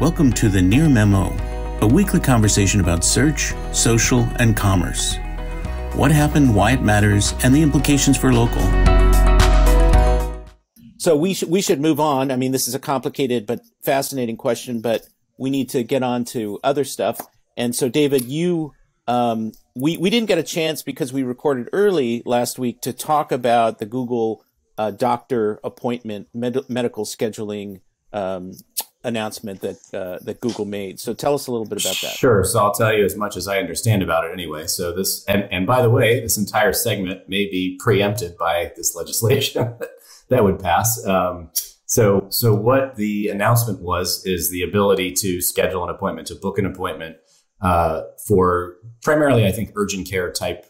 Welcome to the Near Memo, a weekly conversation about search, social, and commerce. What happened, why it matters, and the implications for local. So we should move on. I mean, this is a complicated but fascinating question, but we need to get on to other stuff. And so, David, we didn't get a chance because we recorded early last week to talk about the Google doctor appointment medical scheduling announcement that Google made. So tell us a little bit about that. Sure. So I'll tell you as much as I understand about it anyway. So this, and by the way, this entire segment may be preempted by this legislation that would pass. So what the announcement was is the ability to schedule an appointment, to book an appointment for primarily, I think, urgent care type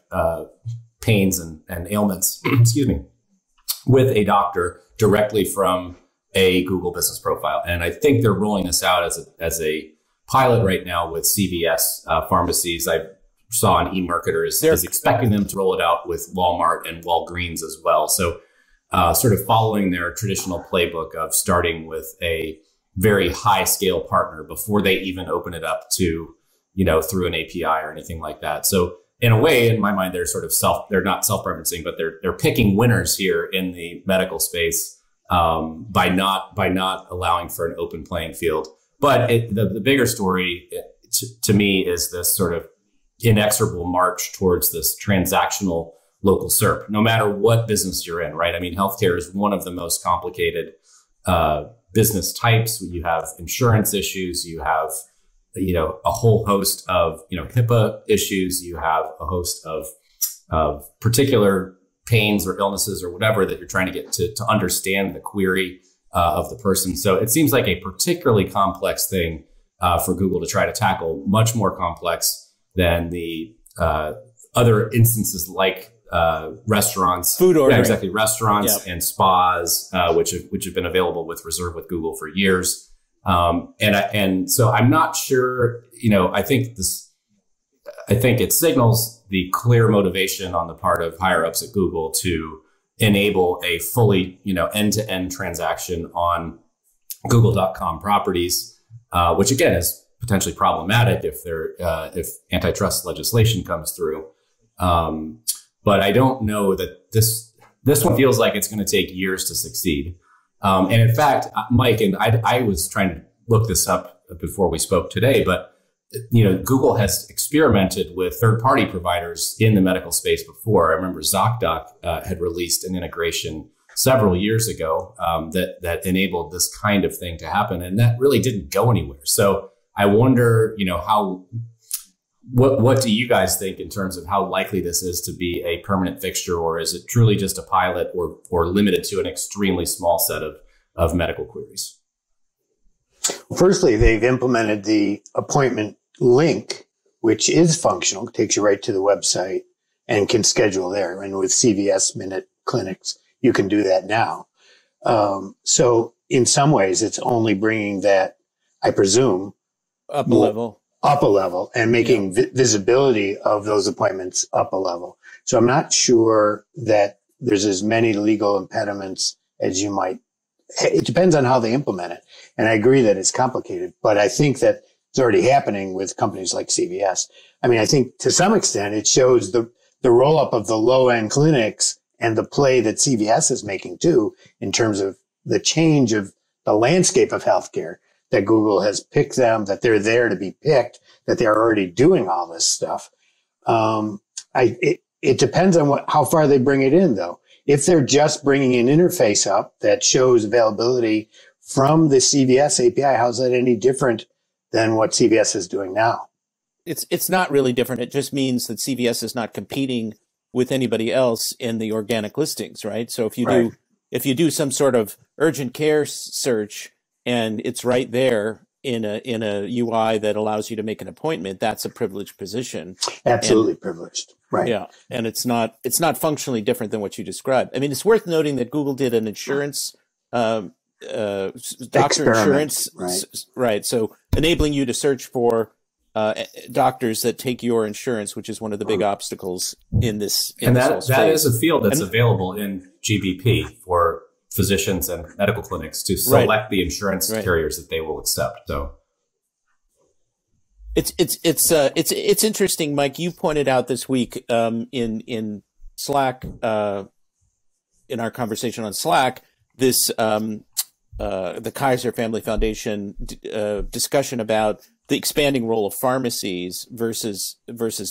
pains and ailments, excuse me, with a doctor directly from a Google business profile. And I think they're rolling this out as a pilot right now with CVS Pharmacies. I saw an eMarketer is expecting them to roll it out with Walmart and Walgreens as well. So sort of following their traditional playbook of starting with a very high scale partner before they even open it up to, through an API or anything like that. So in a way, in my mind, they're sort of they're not self-referencing, but they're picking winners here in the medical space by not allowing for an open playing field. But the bigger story to me is this sort of inexorable march towards this transactional local SERP, no matter what business you're in, right? I mean, healthcare is one of the most complicated business types. You have insurance issues, you have a whole host of HIPAA issues, you have a host of particular pains or illnesses or whatever that you're trying to get to understand the query of the person. So it seems like a particularly complex thing for Google to try to tackle, much more complex than the other instances like restaurants, food ordering, exactly, restaurants and spas, which have been available with Reserve with Google for years. And so I'm not sure. I think it signals the clear motivation on the part of higher ups at Google to enable a fully, end-to-end transaction on Google.com properties, which again is potentially problematic if antitrust legislation comes through. But I don't know that this one feels like it's going to take years to succeed. And in fact, Mike, and I was trying to look this up before we spoke today, but Google has experimented with third-party providers in the medical space before. I remember ZocDoc had released an integration several years ago that enabled this kind of thing to happen, and that really didn't go anywhere. So I wonder, what do you guys think in terms of how likely this is to be a permanent fixture, or is it truly just a pilot or limited to an extremely small set of medical queries? Firstly, they've implemented the appointment link, which is functional, takes you right to the website and can schedule there. And with CVS Minute Clinics, you can do that now. So in some ways, it's only bringing that, I presume, up a level and making visibility of those appointments up a level. So I'm not sure that there's as many legal impediments as you might. It depends on how they implement it. And I agree that it's complicated, but I think that it's already happening with companies like CVS. I mean, I think to some extent it shows the roll up of the low end clinics and the play that CVS is making too, in terms of the change of the landscape of healthcare, that Google has picked them, that they're there to be picked, that they're already doing all this stuff. It depends on how far they bring it in though. If they're just bringing an interface up that shows availability from the CVS API, how's that any different than what CVS is doing now? It's not really different. It just means that CVS is not competing with anybody else in the organic listings, right? So if you do some sort of urgent care search and it's right there in a UI that allows you to make an appointment, that's a privileged position. Absolutely privileged. Right. Yeah. And it's not functionally different than what you described. I mean, it's worth noting that Google did an insurance, doctor insurance, right. So enabling you to search for doctors that take your insurance, which is one of the big obstacles in this. And that is a field that's available in GBP for physicians and medical clinics to select the insurance carriers that they will accept. So It's interesting, Mike. You pointed out this week in Slack, in our conversation on Slack, this the Kaiser Family Foundation discussion about the expanding role of pharmacies versus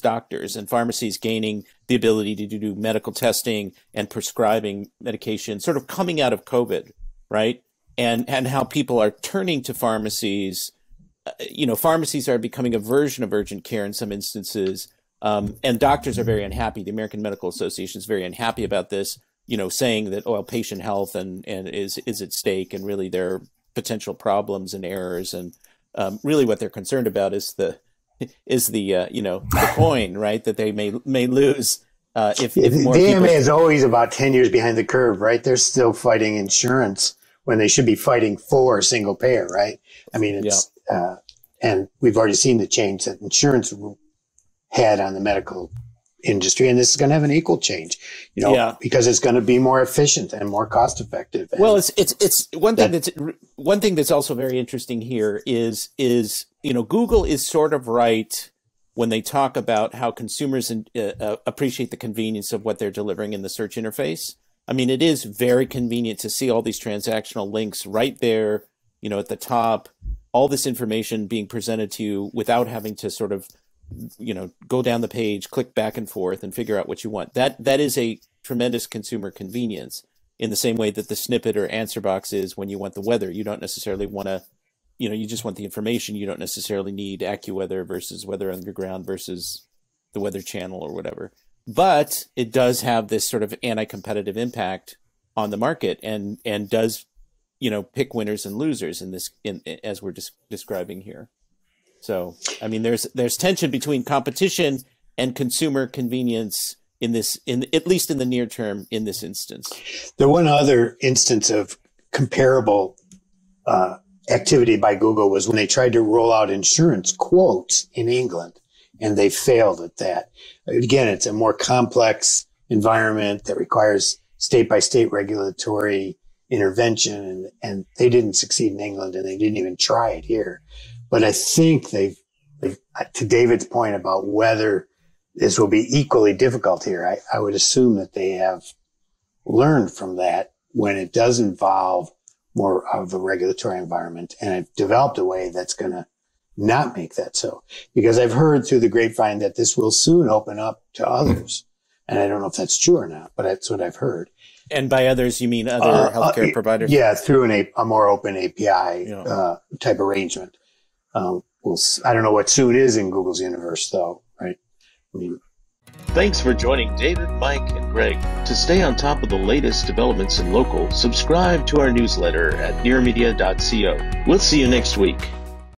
doctors, and pharmacies gaining the ability to do medical testing and prescribing medication, sort of coming out of COVID, right? And how people are turning to pharmacies. Pharmacies are becoming a version of urgent care in some instances, and doctors are very unhappy. The American Medical Association is very unhappy about this, saying that patient health and is at stake, and really there are potential problems and errors, and really what they're concerned about is the coin, right, that they may lose if more the people. AMA is always about 10 years behind the curve, right? They're still fighting insurance when they should be fighting for single payer, right? I mean, it's and we've already seen the change that insurance had on the medical industry, and this is going to have an equal change, because it's going to be more efficient and more cost effective. Well, it's one thing that's also very interesting here is Google is sort of right when they talk about how consumers appreciate the convenience of what they're delivering in the search interface. I mean, it is very convenient to see all these transactional links right there, at the top, all this information being presented to you without having to sort of, go down the page, click back and forth and figure out what you want. That is a tremendous consumer convenience, in the same way that the snippet or answer box is when you want the weather. You don't necessarily want to, you just want the information. You don't necessarily need AccuWeather versus Weather Underground versus the Weather Channel or whatever. But it does have this sort of anti-competitive impact on the market, and does, pick winners and losers as we're describing here. So, I mean, there's tension between competition and consumer convenience at least in the near term in this instance. The one other instance of comparable activity by Google was when they tried to roll out insurance quotes in England, and they failed at that. Again, it's a more complex environment that requires state-by-state regulatory intervention, and they didn't succeed in England, and they didn't even try it here. But I think they've to David's point about whether this will be equally difficult here, I would assume that they have learned from that when it does involve more of a regulatory environment, and have developed a way that's going to not make that so. Because I've heard through the grapevine that this will soon open up to others. And I don't know if that's true or not, but that's what I've heard. And by others, you mean other healthcare providers? Yeah, through a more open API type arrangement. I don't know what soon is in Google's universe, though, right? I mean, thanks for joining David, Mike, and Greg. To stay on top of the latest developments in local, subscribe to our newsletter at nearmedia.co. We'll see you next week.